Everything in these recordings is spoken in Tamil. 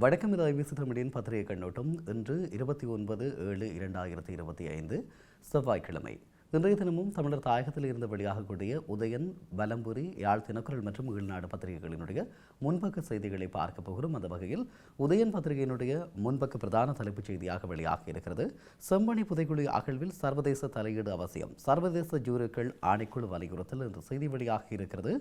வணக்கம். இது ஐபிசி தமிழின் பத்திரிகை கண்ணோட்டம். இன்று 29/7/2025 செவ்வாய்க்கிழமை. இன்றைய தினமும் தமிழர் தாயகத்தில் இருந்து வெளியாகக்கூடிய உதயன், வலம்புரி, யாழ் தினக்குரல் மற்றும் ஈழ்நாடு பத்திரிகைகளினுடைய முன்பக்க செய்திகளை பார்க்க போகிறோம். அந்த வகையில் உதயன் பத்திரிகையினுடைய முன்பக்க பிரதான தலைப்புச் செய்தியாக வெளியாக இருக்கிறது. செம்மணி புதைக்குழி அகழ்வில் சர்வதேச தலையீடு அவசியம், சர்வதேச ஜூரிகள் ஆணைக்குழு வலியுறுத்தல் என்ற செய்தி வெளியாக இருக்கிறது.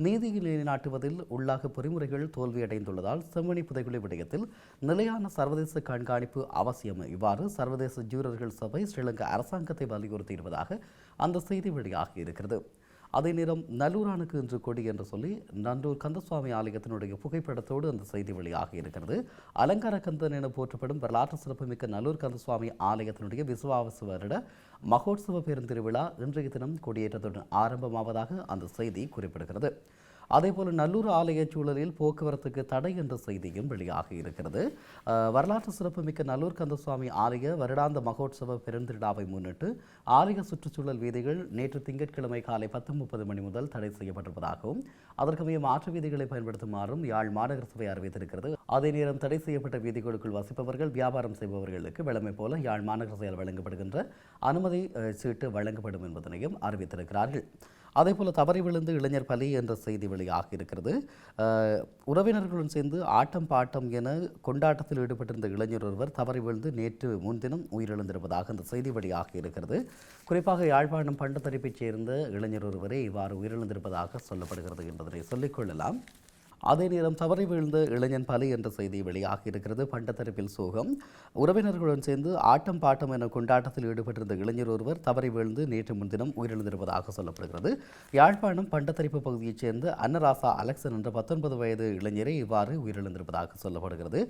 நீதியை நிலைநாட்டுவதில் உள்ளாக பொறிமுறைகள் தோல்வியடைந்துள்ளதால் செம்மணி புதைகுழி விடயத்தில் நிலையான சர்வதேச கண்காணிப்பு அவசியம். இவ்வாறு சர்வதேச ஜூரர்கள் சபை ஸ்ரீலங்கா அரசாங்கத்தை வலியுறுத்தியிருப்பதாக அந்த செய்தி வெளியாக இருக்கிறது. அதே நேரம் நல்லூரானுக்கு இன்று கொடி என்று சொல்லி நன்றூர் கந்தசுவாமி ஆலயத்தினுடைய புகைப்படத்தோடு அந்த செய்தி வெளியாக இருக்கிறது. அலங்கார கந்தன் என போற்றப்படும் வரலாற்று சிறப்புமிக்க நல்லூர் கந்தசுவாமி ஆலயத்தினுடைய விசுவாச வருட மகோத்சவ பெருந்திருவிழா இன்றைய தினம் கொடியேற்றத்துடன் ஆரம்பமாவதாக அந்த செய்தி குறிப்பிடுகிறது. அதேபோல நல்லூர் ஆலய சூழலில் போக்குவரத்துக்கு தடை என்ற செய்தியும் வெளியாக இருக்கிறது. வரலாற்று சிறப்புமிக்க நல்லூர் கந்தசுவாமி ஆலய வருடாந்த மகோத்சவ பெருந்திருவிழாவை முன்னிட்டு ஆலய சுற்றுச்சூழல் வீதிகள் நேற்று திங்கட்கிழமை காலை 10:30 மணி முதல் தடை செய்யப்பட்டிருப்பதாகவும் அதற்கமைய மாற்று வீதிகளை பயன்படுத்துமாறும் யாழ் மாநகர சபை அறிவித்திருக்கிறது. அதே நேரம் தடை செய்யப்பட்ட வீதிகளுக்குள் வசிப்பவர்கள், வியாபாரம் செய்பவர்களுக்கு வழமை போல யாழ் மாநகர சபையால் வழங்கப்படுகின்ற அனுமதி சீட்டு வழங்கப்படும் என்பதனையும் அறிவித்திருக்கிறார்கள். அதேபோல தவறி விழுந்து இளைஞர் பலி என்ற செய்தி வெளியாக இருக்கிறது. உறவினர்களுடன் சேர்ந்து ஆட்டம் பாட்டம் என கொண்டாட்டத்தில் ஈடுபட்டிருந்த இளைஞர் ஒருவர் தவறி விழுந்து நேற்று முன்தினம் உயிரிழந்திருப்பதாக அந்த செய்தி வெளியாக இருக்கிறது. குறிப்பாக யாழ்ப்பாணம் பண்டத்தரிப்பைச் சேர்ந்த இளைஞர் ஒருவரே இவ்வாறு உயிரிழந்திருப்பதாக சொல்லப்படுகிறது என்பதனை சொல்லிக்கொள்ளலாம். அதே நேரம் தவறி வீழ்ந்த இளைஞன் பலி என்ற செய்தி வெளியாக இருக்கிறது. பண்டத்தரிப்பில் சோகம். உறவினர்களுடன் சேர்ந்து ஆட்டம் பாட்டம் என கொண்டாட்டத்தில் ஈடுபட்டிருந்த இளைஞர் ஒருவர் தவறி வீழ்ந்து நேற்று முன்தினம் உயிரிழந்திருப்பதாக சொல்லப்படுகிறது. யாழ்ப்பாணம் பண்டத்தரிப்பு பகுதியைச் சேர்ந்த அன்னராசா அலெக்சன் என்ற 19 வயது இளைஞரை இவ்வாறு உயிரிழந்திருப்பதாக சொல்லப்படுகிறது.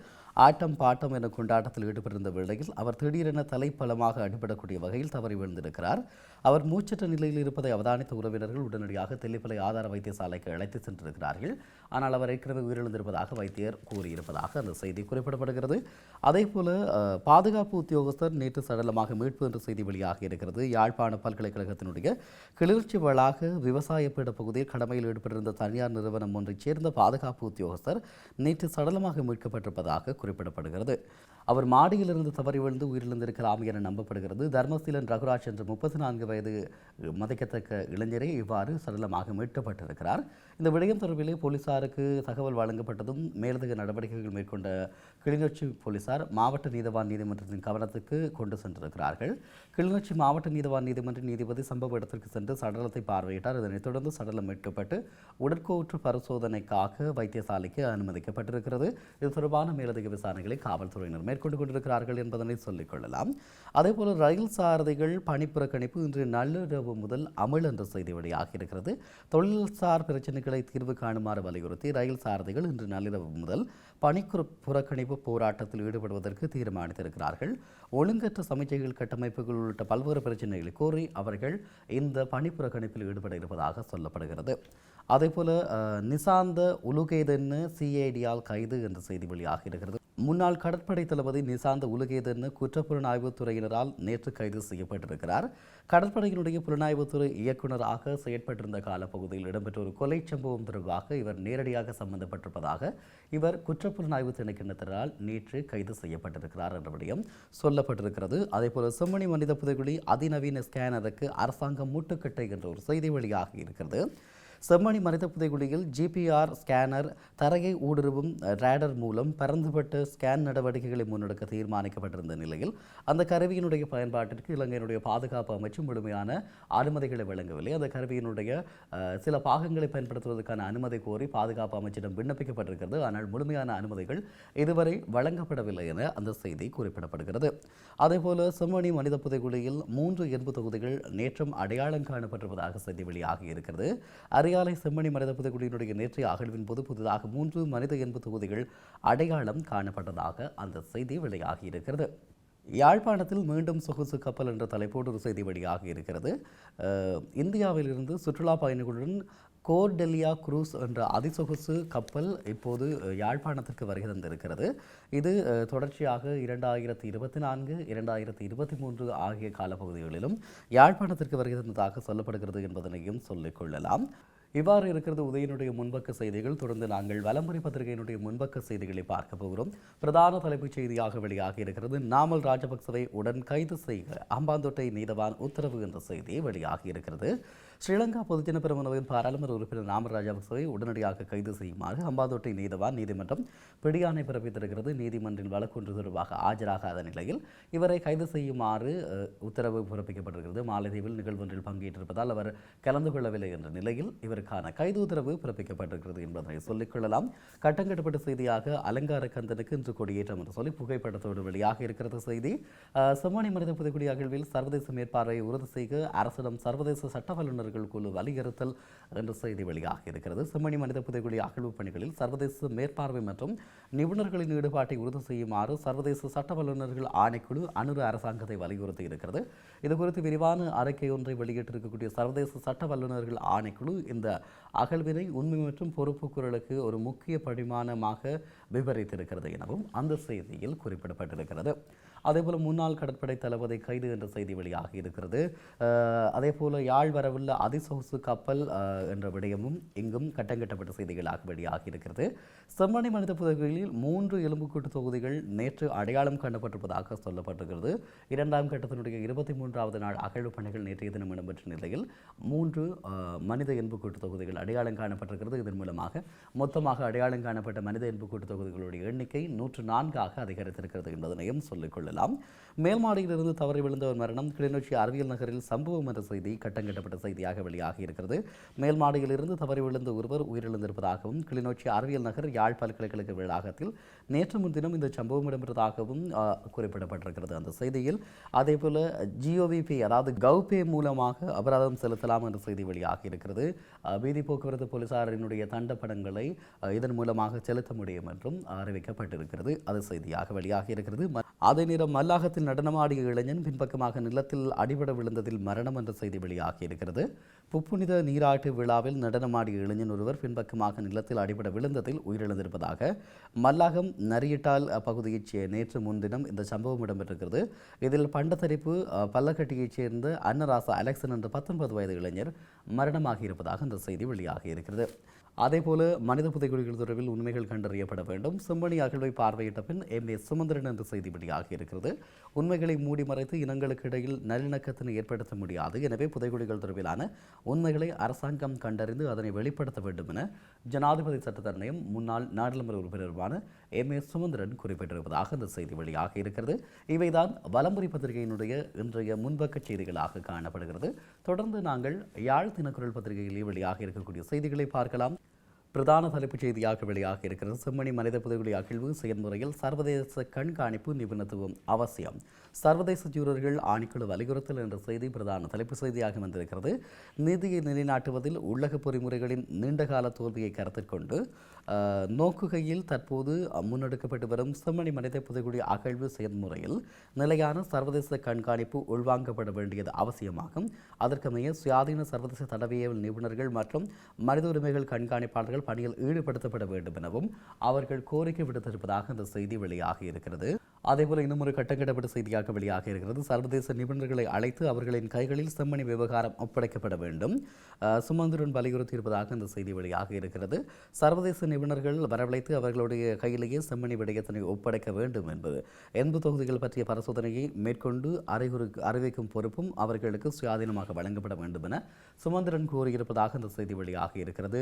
ஆட்டம் பாட்டம் என கொண்டாட்டத்தில் ஈடுபட்டிருந்த வேளையில் அவர் திடீரென தலைப்பலமாக அடிபடக்கூடிய வகையில் தவறி வீழ்ந்திருக்கிறார். அவர் மூச்சற்ற நிலையில் இருப்பதை அவதானித்த உறவினர்கள் உடனடியாக தெல்லிப்பளை ஆதார வைத்தியசாலைக்கு அழைத்து சென்றிருக்கிறார்கள். ஆனால் அவர் ஏற்கனவே உயிரிழந்திருப்பதாக வைத்தியர் கூறியிருப்பதாக அந்த செய்தி குறிப்பிடப்படுகிறது. அதேபோல பாதுகாப்பு உத்தியோகஸ்தர் நேற்று சடலமாக மீட்பு என்ற செய்தி வெளியாக இருக்கிறது. யாழ்ப்பாண பல்கலைக்கழகத்தினுடைய கிளிநொச்சி வளாக விவசாய பீட பகுதியில் கடமையில் ஈடுபட்டிருந்த தனியார் நிறுவனம் ஒன்றைச் சேர்ந்த பாதுகாப்பு உத்தியோகஸ்தர் நேற்று சடலமாக மீட்கப்பட்டிருப்பதாக குறிப்பிடப்படுகிறது. அவர் மாடியிலிருந்து தவறி விழுந்து உயிரிழந்திருக்கலாம் என நம்பப்படுகிறது. தர்மசீலன் ரகுராஜ் என்ற 34 வயது மதிக்கத்தக்க இளைஞரே இவ்வாறு சடலமாக மீட்கப்பட்டிருக்கிறார். இந்த விடயம் தொடர்பிலே போலீசாருக்கு தகவல் வழங்கப்பட்டதும் மேலதிக நடவடிக்கைகள் மேற்கொண்ட கிளிநொச்சி போலீசார் மாவட்ட நீதவான் நீதிமன்றத்தின் கவனத்துக்கு கொண்டு சென்றிருக்கிறார்கள். கிளிநொச்சி மாவட்ட நீதவான் நீதிமன்ற நீதிபதி சம்பவ இடத்திற்கு சென்று சடலத்தை பார்வையிட்டார். இதனைத் தொடர்ந்து சடலம் மீட்கப்பட்டு உடற்கூற்று பரிசோதனைக்காக வைத்தியசாலைக்கு அனுமதிக்கப்பட்டிருக்கிறது. இது தொடர்பான மேலதிக விசாரணைகளை காவல்துறையினர் மேற்கொண்டு கொண்டிருக்கிறார்கள் என்பதனை சொல்லிக் கொள்ளலாம். அதேபோல ரயில் சாரதிகள் பணிப்புறக்கணிப்பு இன்று நள்ளிரவு முதல் அமல் என்ற செய்தி வெளியாக இருக்கிறது. தொழில்சார் பிரச்சினைகளை தீர்வு காணுமாறு வலியுறுத்தி ரயில் சாரதிகள் இன்று நள்ளிரவு முதல் பணிப்புறக்கணிப்பு போராட்டத்தில் ஈடுபடுவதற்கு தீர்மானித்திருக்கிறார்கள். ஒழுங்கற்ற சமிச்சைகள், கட்டமைப்புகள் உள்ளிட்ட பல்வேறு பிரச்சனைகளை கோரி அவர்கள் இந்த பணிப்புறக்கணிப்பில் ஈடுபட இருப்பதாக சொல்லப்படுகிறது. அதேபோல நிசாந்த உலுகேதன்னு சிஐடியால் கைது என்ற செய்தி வெளியாக இருக்கிறது. முன்னாள் கடற்படை தளபதி நிசாந்த உலுகேதன்னு குற்றப்புலனாய்வுத் துறையினரால் நேற்று கைது செய்யப்பட்டிருக்கிறார். கடற்படையினுடைய புலனாய்வுத்துறை இயக்குநராக செயற்பட்டிருந்த காலப்பகுதியில் இடம்பெற்ற ஒரு கொலை சம்பவம் தொடர்பாக இவர் நேரடியாக சம்பந்தப்பட்டிருப்பதாக இவர் குற்றப்புலனாய்வு திணைக்களத்தினரால் நேற்று கைது செய்யப்பட்டிருக்கிறார் என்ற விடயம் சொல்லப்பட்டிருக்கிறது. அதேபோல செம்மணி மனித புதைகுழி அதிநவீன ஸ்கேனருக்கு அரசாங்கம் முட்டுக்கட்டை என்ற ஒரு செய்தி வெளியாக இருக்கிறது. செம்மணி மனித புதைகுழியில் ஜிபிஆர் ஸ்கேனர், தரையை ஊடுருவும் ரேடர் மூலம் பரந்துபட்ட ஸ்கேன் நடவடிக்கைகளை முன்னெடுக்க தீர்மானிக்கப்பட்டிருந்த நிலையில் அந்த கருவியினுடைய பயன்பாட்டிற்கு இலங்கையினுடைய பாதுகாப்பு அமைச்சு முழுமையான அனுமதிகளை வழங்கவில்லை. அந்த கருவியினுடைய சில பாகங்களை பயன்படுத்துவதற்கான அனுமதி கோரி பாதுகாப்பு அமைச்சிடம் விண்ணப்பிக்கப்பட்டிருக்கிறது. ஆனால் முழுமையான அனுமதிகள் இதுவரை வழங்கப்படவில்லை என அந்த செய்தி குறிப்பிடப்படுகிறது. அதேபோல செம்மணி மனித புதைகுழியில் 3 எண்பு தொகுதிகள் நேற்றும் அடையாளம் காணப்பட்டிருப்பதாக செய்தி வெளியாகி இருக்கிறது. அரியாலை செம்மணி மனித புதைகுழியினுடைய நேற்றைய அகழ்வின் போது புதிதாக 3 மனித எண்பு தொகுதிகள் அடையாளம் காணப்பட்டதாக அந்த செய்தி வெளியாகி இருக்கிறது. யாழ்ப்பாணத்தில் மீண்டும் சொகுசு கப்பல் என்ற தலைப்போடு ஒரு செய்தி வெளியாக இருக்கிறது. இந்தியாவிலிருந்து சுற்றுலா பயணிகளுடன் கோர்டெலியா குரூஸ் என்ற அதிசொகுசு கப்பல் இப்போது யாழ்ப்பாணத்திற்கு வருகை தந்திருக்கிறது. இது தொடர்ச்சியாக 2024, 2023 ஆகிய காலப்பகுதிகளிலும் யாழ்ப்பாணத்திற்கு வருகை தந்ததாக சொல்லப்படுகிறது என்பதனையும் சொல்லிக் கொள்ளலாம். இவ்வாறு இருக்கிறது உதயனுடைய முன்பக்க செய்திகள். தொடர்ந்து நாங்கள் வலம்புரி பத்திரிகையினுடைய முன்பக்க செய்திகளை பார்க்க போகிறோம். பிரதான தலைப்புச் செய்தியாக வெளியாகி இருக்கிறது, நாமல் ராஜபக்சவை உடன் கைது செய்க அம்பாந்தோட்டை நீதவான் உத்தரவு என்ற செய்தி வெளியாகி இருக்கிறது. ஸ்ரீலங்கா பொதுஜன பெரமுனவின் பாராளுமன்ற உறுப்பினர் நாமல் ராஜபக்சவை உடனடியாக கைது செய்யுமாறு அம்பாந்தோட்டை நீதவான் நீதிமன்றம் பிடியாணை பிறப்பித்திருக்கிறது. நீதிமன்றில் வழக்கொன்று தொடர்பாக ஆஜராகாத நிலையில் இவரை கைது செய்யுமாறு உத்தரவு பிறப்பிக்கப்பட்டிருக்கிறது. மாலைதீவில் நிகழ்வொன்றில் பங்கேற்றிருப்பதால் அவர் கலந்து கொள்ளவில்லை என்ற நிலையில் இவருக்கான கைது உத்தரவு பிறப்பிக்கப்பட்டிருக்கிறது என்பதனை சொல்லிக் கொள்ளலாம். கட்டங்கட்டப்பட்ட செய்தியாக அலங்கார கந்தனுக்கு இன்று கொடியேற்றம் என்று சொல்லி புகைப்படத்தோடு வெளியாக இருக்கிறது செய்தி. செம்மணி மனித புதைக்குடி அகழ்வில் சர்வதேச மேற்பார்வையை உறுதி செய்க அரசிடம் சர்வதேச சட்ட வல்லுநர்கள் குழு வலியுறுத்தல் என்ற செய்தி வெளியாக இருக்கிறது. செம்மணி மனித புதைக்குடி அகழ்வு பணிகளில் சர்வதேச மேற்பார்வை மற்றும் நிபுணர்களின் ஈடுபாட்டை உறுதி செய்யுமாறு சர்வதேச சட்ட வல்லுநர்கள் ஆணைக்குழு அனுர அரசாங்கத்தை வலியுறுத்தி இருக்கிறது. இதுகுறித்து விரிவான அறிக்கை ஒன்றை வெளியிட்டிருக்கக்கூடிய சர்வதேச சட்ட வல்லுநர்கள் ஆணைக்குழு இந்த அகழ்வினை உண்மை மற்றும் பொறுப்பு குரலுக்கு ஒரு முக்கிய படிமானமாக விவரித்திருக்கிறது எனவும் அந்த செய்தியில் குறிப்பிடப்பட்டிருக்கிறது. அதேபோல முன்னாள் கடற்படை தளபதி கைது என்ற செய்தி வெளியாகி இருக்கிறது. அதேபோல யாழ் வரவுள்ள அதிசொகுசு கப்பல் என்ற விடயமும் இங்கும் கட்டங்கட்டப்பட்ட செய்திகளாக வெளியாகி இருக்கிறது. செம்மணி மனித புதைகுழியில் 3 எலும்புக்கூட்டு தொகுதிகள் நேற்று அடையாளம் காணப்பட்டிருப்பதாக சொல்லப்பட்டிருக்கிறது. 2ஆம் கட்டத்தினுடைய 23வது நாள் அகழ்வு பணிகள் நேற்றைய தினம் இடம்பெற்ற நிலையில் 3 மனித எலும்புக்கூட்டு தொகுதிகள் அடையாளம் காணப்பட்டிருக்கிறது. இதன் மூலமாக மொத்தமாக அடையாளம் காணப்பட்ட மனித எலும்புக்கூட்டு தொகுதிகளுடைய எண்ணிக்கை 104ஆக அதிகரித்திருக்கிறது என்பதனையும் சொல்லிக்கொள்ளலாம். மேல் மாடியிலிருந்து தவறி விழுந்த ஒரு மரணம் கிளிநொச்சி அறிவியல் நகரில் சம்பவம் என்ற செய்தி கட்டங்கட்டப்பட்ட செய்தியாக வெளியாகி இருக்கிறது. மேல் மாடியிலிருந்து தவறி விழுந்த ஒருவர் உயிரிழந்திருப்பதாகவும் கிளிநொச்சி அறிவியல் நகர் யாழ் பல்கலைக்கழக வளாகத்தில் நேற்று முன்தினம் இந்த சம்பவம் இடம்பெற்றதாகவும் குறிப்பிடப்பட்டிருக்கிறது அந்த செய்தியில். அதேபோல ஜிஓவிபி அதாவது கவ்பே மூலமாக அபராதம் செலுத்தலாம் என்ற செய்தி வெளியாகி இருக்கிறது. வீதி போக்குவரத்து போலீசாரினுடைய தண்டப்படங்களை இதன் மூலமாக செலுத்த முடியும் என்றும் அறிவிக்கப்பட்டிருக்கிறது. அது செய்தியாக வெளியாகி இருக்கிறது. அதே நேரம் மல்லாகத்தில் நடனமாடிய இளைஞன் பின்பக்கமாக நிலத்தில் அடிபட விழுந்ததில் மரணம் என்ற செய்தி வெளியாகி இருக்கிறது. புப்புனித நீராட்டு விழாவில் நடனமாடிய இளைஞன் ஒருவர் பின்பக்கமாக நிலத்தில் அடிபட விழுந்ததில் உயிரிழந்திருப்பதாக மல்லாகம் நரியட்டால் பகுதியைச் நேற்று முன்தினம் இந்த சம்பவம் இடம்பெற்றிருக்கிறது. இதில் பண்டத்தரிப்பு பல்லக்கட்டியைச் சேர்ந்த அன்னராசா அலெக்சன் என்ற 19 வயது இளைஞர் மரணமாகி இருப்பதாக இந்த செய்தி வெளியாகி இருக்கிறது. அதேபோல மனித புதைகுழிகள் தொடர்பில் உண்மைகள் கண்டறியப்பட வேண்டும். செம்மணி அகழ்வை பார்வையிட்ட பின் MA சுமந்திரன் என்ற செய்தி வெளியாகி இருக்கிறது. உண்மைகளை மூடி மறைத்து இனங்களுக்கு இடையில் நல்லிணக்கத்தினை ஏற்படுத்த முடியாது. எனவே புதைகுழிகள் தொடர்பிலான உண்மைகளை அரசாங்கம் கண்டறிந்து அதனை வெளிப்படுத்த வேண்டும் என ஜனாதிபதி சட்டத்தரணையும் முன்னாள் நாடாளுமன்ற உறுப்பினருமான MA சுமந்திரன் குறிப்பிட்டிருப்பதாக இந்த செய்தி வெளியாகி இருக்கிறது. இவைதான் வலம்புரி பத்திரிகையினுடைய இன்றைய முன்பக்க செய்திகளாக காணப்படுகிறது. தொடர்ந்து நாங்கள் யாழ் தினக்குரல் பத்திரிகையிலே வெளியாக இருக்கக்கூடிய செய்திகளை பார்க்கலாம். பிரதான தலைப்புச் செய்தியாக வெளியாக இருக்கிறது, செம்மணி மனித புதைகுழி அகழ்வு செயல்முறையில் சர்வதேச கண்காணிப்பு நிபுணத்துவம் அவசியம், சர்வதேச ஜூரர்கள் ஆணைக்குழு வலியுறுத்தல் என்ற செய்தி பிரதான தலைப்பு செய்தியாக வந்திருக்கிறது. நீதியை நிலைநாட்டுவதில் உள்ளக பொறிமுறைகளின் நீண்டகால தோல்வியை கருத்தில் கொண்டு நோக்குகையில் தற்போது முன்னெடுக்கப்பட்டு வரும் செம்மணி மனித புதைகுழி அகழ்வு செயல்முறையில் நிலையான சர்வதேச கண்காணிப்பு உள்வாங்கப்பட வேண்டியது அவசியமாகும். அதற்கமைய சுயாதீன சர்வதேச தடவியல் நிபுணர்கள் மற்றும் மனித உரிமைகள் கண்காணிப்பாளர்கள் பணியில் ஈடுபடுத்தப்பட வேண்டும் எனவும் அவர்கள் கோரிக்கை விடுத்திருப்பதாக இந்த செய்தி வெளியாகி இருக்கிறது. அதேபோல இன்னும் ஒரு கட்டங்கட்டப்பட்ட செய்தியாக வெளியாக இருக்கிறது. சர்வதேச நிபுணர்களை அழைத்து அவர்களின் கைகளில் செம்மணி விவகாரம் ஒப்படைக்கப்பட வேண்டும், சுமந்திரன் வலியுறுத்தி இருப்பதாக இந்த செய்தி வெளியாக இருக்கிறது. சர்வதேச நிபுணர்கள் வரவழைத்து அவர்களுடைய கையிலேயே செம்மணி விடயத்தினை ஒப்படைக்க வேண்டும் என்பது எண்பு தொகுதிகள் பற்றிய பரிசோதனையை மேற்கொண்டு அறிவிக்கும் பொறுப்பும் அவர்களுக்கு சுயாதீனமாக வழங்கப்பட வேண்டும் என சுமந்திரன் கூறியிருப்பதாக இந்த செய்தி வெளியாக இருக்கிறது.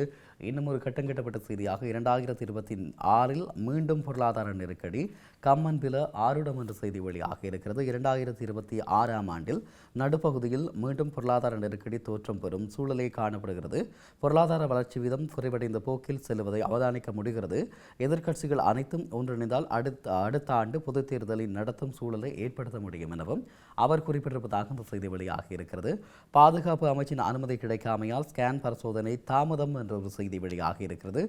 இன்னும் ஒரு கட்டங்கட்டப்பட்ட செய்தியாக 2026 மீண்டும் பொருளாதார நெருக்கடி கம்மன்பில ஆருடம் என்ற செய்தி வெளியாக இருக்கிறது. 2026 ஆண்டில் நடுப்பகுதியில் மீண்டும் பொருளாதார நெருக்கடி தோற்றம் பெறும் சூழலே காணப்படுகிறது. பொருளாதார வளர்ச்சி வீதம் குறைவடைந்த போக்கில் செல்வதை அவதானிக்க முடிகிறது. எதிர்க்கட்சிகள் அனைத்தும் ஒன்றிணைந்தால் அடுத்த ஆண்டு பொதுத் தேர்தலை நடத்தும் சூழலை ஏற்படுத்த முடியும் எனவும் அவர் குறிப்பிட்டிருப்பதாக இந்த செய்தி வெளியாக இருக்கிறது. பாதுகாப்பு அமைச்சின் அனுமதி கிடைக்காமையால் ஸ்கேன் பரிசோதனை தாமதம் என்ற ஒரு செய்தி வெளியாக இருக்கிறது.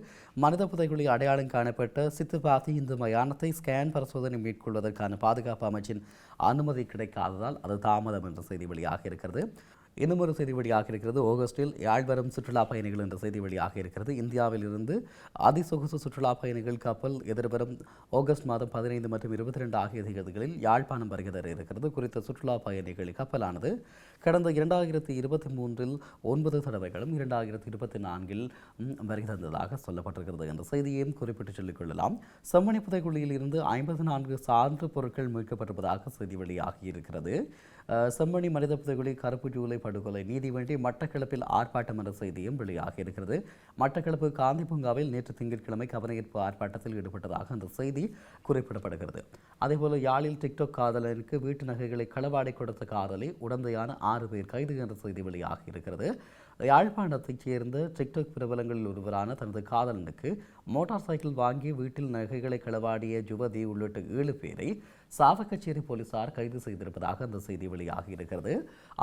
மனித புதைகுழி அடையாளம் காணப்பட்ட சித்துப்பாத்தி இந்து மயானத்தை ஸ்கேன் பரிசோதனை மேற்கொள்வதற்கான பாதுகாப்பு அமைச்சின் அனுமதி கிடைக்காததால் அது தாமதம் என்ற செய்தி வெளியாக இருக்கிறது. இன்னும் ஒரு செய்தி வெளியாக இருக்கிறது. ஆகஸ்டில் யாழ் வரும் சுற்றுலா பயணிகள் என்ற செய்தி வெளியாக இருக்கிறது. இந்தியாவில் இருந்து அதிசொகுசு சுற்றுலா பயணிகள் கப்பல் எதிர்வரும் ஆகஸ்ட் மாதம் 15 மற்றும் 22 ஆகிய தேதிகளில் யாழ்ப்பாணம் வருகை தர இருக்கிறது. குறித்த சுற்றுலா பயணிகள் கப்பலானது கடந்த 2023இல் 9 தடவைகளும் 2024இல் வருகை தந்ததாக சொல்லப்பட்டிருக்கிறது என்ற செய்தியையும் குறிப்பிட்டு சொல்லிக் கொள்ளலாம். செம்மணி புதைக்குழியில் இருந்து 54 சான்று பொருட்கள் மீட்கப்பட்டிருப்பதாக செய்தி வெளியாகி இருக்கிறது. செம்மணி மனித புதைகுழி கருப்பு ஜூலை படுகொலை நீதி வேண்டி மட்டக்களப்பில் ஆர்ப்பாட்டம் என்ற செய்தியும் வெளியாகி இருக்கிறது. மட்டக்களப்பு காந்தி பூங்காவில் நேற்று திங்கட்கிழமை கவனஈர்ப்பு ஆர்ப்பாட்டத்தில் ஈடுபட்டதாக அந்த செய்தி குறிப்பிடப்படுகிறது. அதேபோல யாழில் டிக்டாக் காதலனுக்கு வீட்டு நகைகளை களவாடி கொடுத்த காதலி உடந்தையான 6 பேர் கைது என்ற செய்தி வெளியாகி இருக்கிறது. யாழ்ப்பாணத்தைச் சேர்ந்த டிக்டாக் பிரபலங்களில் ஒருவரான தனது காதலனுக்கு மோட்டார் சைக்கிள் வாங்கி வீட்டில் நகைகளை களவாடிய யுவதி உள்ளிட்ட 7 பேரை சாவகச்சேரி போலீசார் கைது செய்திருப்பதாக அந்த செய்தி வெளியாகி இருக்கிறது.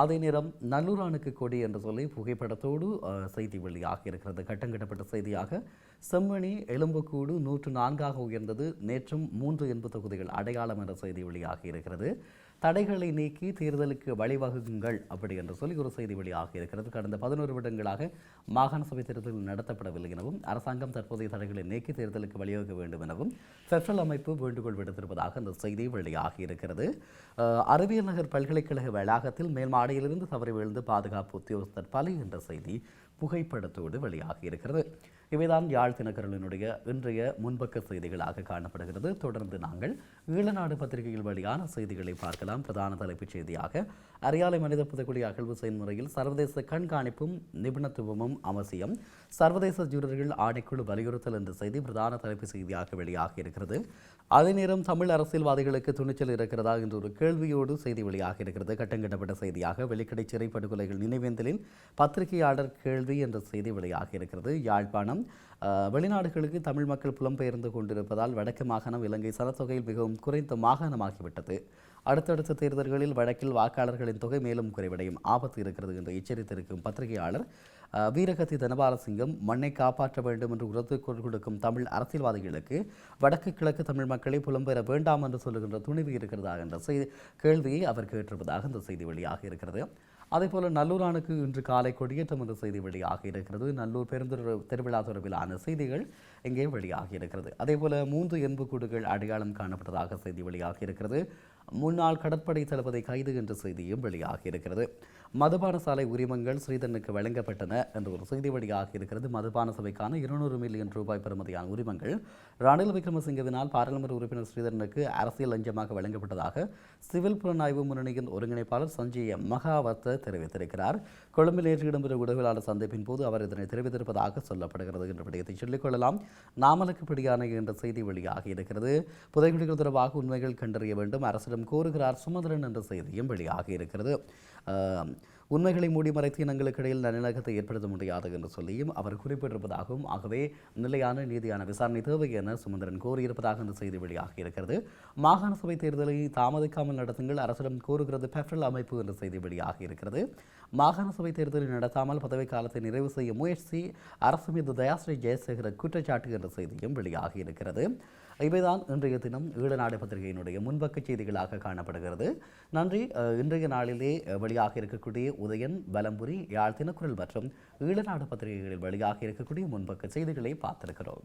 அதே நேரம் நல்லூரானுக்கு கொடி என்று சொல்லி புகைப்படத்தோடு செய்தி வெளியாகி இருக்கிறது. கட்டங்கட்டப்பட்ட செய்தியாக செம்மணி எலும்புக்கூடு 104ஆக உயர்ந்தது, நேற்றும் 3 எண்பு தொகுதிகள் அடையாளம் என்ற செய்தி வெளியாகி இருக்கிறது. தடைகளை நீக்கி தேர்தலுக்கு வழிவகுங்கள் அப்படி என்று சொல்லி ஒரு செய்தி வெளியாக இருக்கிறது. கடந்த 11 வருடங்களாக மாகாண சபை தேர்தல் நடத்தப்படவில்லை எனவும் அரசாங்கம் தற்போதைய தடைகளை நீக்கி தேர்தலுக்கு வழிவகுக்க வேண்டும் எனவும் பெப்ரல் அமைப்பு வேண்டுகோள் விடுத்திருப்பதாக அந்த செய்தி வெளியாகி இருக்கிறது. அறிவியல் நகர் பல்கலைக்கழக வளாகத்தில் மேல் மாடியிலிருந்து தவறி விழுந்து பாதுகாப்பு உத்தியோகஸ்தர் பலி என்ற செய்தி புகைப்படத்தோடு வெளியாகி இருக்கிறது. இவைதான் யாழ் தினகரலினுடைய இன்றைய முன்பக்க செய்திகளாக காணப்படுகிறது. தொடர்ந்து நாங்கள் ஈழநாடு பத்திரிகையில் வெளியான செய்திகளை பார்க்கலாம். பிரதான தலைப்புச் செய்தியாக அரியாலை மனித புதைக்குழி அகழ்வு செயல்முறையில் சர்வதேச கண்காணிப்பும் நிபுணத்துவமும் அவசியம், சர்வதேச ஜூரர்கள் ஆணைக்குழு வலியுறுத்தல் என்ற செய்தி பிரதான தலைப்புச் செய்தியாக வெளியாகி இருக்கிறது. அதே நேரம் தமிழ் அரசியல்வாதிகளுக்கு துணிச்சல் இருக்கிறதா என்ற ஒரு கேள்வியோடு செய்தி வெளியாகி இருக்கிறது. கட்டங்கட்டப்பட்ட செய்தியாக வெள்ளிக்கடை சிறை படுகொலைகள் நினைவேந்தலில் பத்திரிகையாளர் கேள்வி என்ற செய்தி வெளியாகி இருக்கிறது. யாழ்ப்பாணம் வெளிநாடுகளுக்கு தமிழ் மக்கள் புலம்பெயர்ந்து கொண்டிருப்பதால் வடக்கு மாகாணம் இலங்கை சனத்தொகையில் மிகவும் குறைந்த மாகாணமாகிவிட்டது. அடுத்தடுத்த தேர்தல்களில் வடக்கில் வாக்காளர்களின் தொகை மேலும் குறைவடையும் ஆபத்து இருக்கிறது என்று எச்சரித்திருக்கும் பத்திரிகையாளர் வீரகத்தி தனபாலசிங்கம் மண்ணை காப்பாற்ற வேண்டும் என்று உரத்து கொடுக்கும் தமிழ் அரசியல்வாதிகளுக்கு வடக்கு கிழக்கு தமிழ் மக்களை புலம்பெற வேண்டாம் என்று சொல்லுகின்ற துணிவு இருக்கிறதா என்ற கேள்வியை அவர் கேட்டிருப்பதாக இந்த செய்தி வெளியாக இருக்கிறது. அதேபோல நல்லூரானுக்கு இன்று காலை கொடியேற்றம் என்ற செய்தி வெளியாகி இருக்கிறது. நல்லூர் பெருந்தொரு திருவிழா தொடர்பிலான செய்திகள் இங்கே வெளியாகி இருக்கிறது. அதேபோல 3 எண்புக்கூடுகள் அடையாளம் காணப்பட்டதாக செய்தி வெளியாகி இருக்கிறது. முன்னாள் கடற்படை தளபதி கைது என்ற செய்தியும் வெளியாகி இருக்கிறது. மதுபான சாலை உரிமங்கள் ஸ்ரீதரனுக்கு வழங்கப்பட்டன என்ற ஒரு செய்தி வெளியாகி இருக்கிறது. மதுபான சபைக்கான 200 மில்லியன் ரூபாய் பெறுமதியான உரிமங்கள் ரணில் விக்ரமசிங்கவினால் பாராளுமன்ற உறுப்பினர் ஸ்ரீதரனுக்கு அரசியல் லஞ்சமாக வழங்கப்பட்டதாக சிவில் புலனாய்வு முன்னணியின் ஒருங்கிணைப்பாளர் சஞ்சய மகாவத்த தெரிவித்திருக்கிறார். கொழும்பில் நேற்று இடம்பெற்ற ஊடகவியலாளர் சந்திப்பின் போது அவர் இதனை தெரிவித்திருப்பதாக சொல்லப்படுகிறது என்ற விடயத்தை சொல்லிக்கொள்ளலாம். நாமலுக்கு பிடியான என்ற செய்தி வெளியாகி இருக்கிறது. புதைகுழிகள் தொடர்பாக உண்மைகள் கண்டறிய வேண்டும், அரசிடம் கோருகிறார் சுமந்திரன் என்ற செய்தியும் வெளியாகி இருக்கிறது. உண்மைகளை மூடி மறைத்து இனங்களுக்கு இடையில் நல்லிணக்கத்தை ஏற்படுத்த முடியாது என்று சொல்லியும் அவர் குறிப்பிட்டிருப்பதாகவும், ஆகவே நிலையான நீதியான விசாரணை தேவை என சுமந்திரன் கோரியிருப்பதாக இந்த செய்தி வெளியாகி இருக்கிறது. மாகாண சபை தேர்தலை தாமதிக்காமல் நடத்துங்கள், அரசிடம் கோருகிறது பெப்ரல் அமைப்பு என்ற செய்தி வெளியாகி இருக்கிறது. மாகாண சபை தேர்தலை நடத்தாமல் பதவி காலத்தை நிறைவு செய்ய முயற்சி, அரசு மீது தயாஸ்ரீ ஜெயசேகர குற்றச்சாட்டு என்ற செய்தியும் வெளியாகி இருக்கிறது. இவைதான் இன்றைய தினம் ஈழநாடு பத்திரிகையினுடைய முன்பக்க செய்திகளாக காணப்படுகிறது. நன்றி. இன்றைய நாளிலே வெளியாக இருக்கக்கூடிய உதயன், பலம்புரி, யாழ் தினக்குரல் மற்றும் ஈழநாடு பத்திரிகைகளில் வெளியாக இருக்கக்கூடிய முன்பக்க செய்திகளை பார்த்திருக்கிறோம்.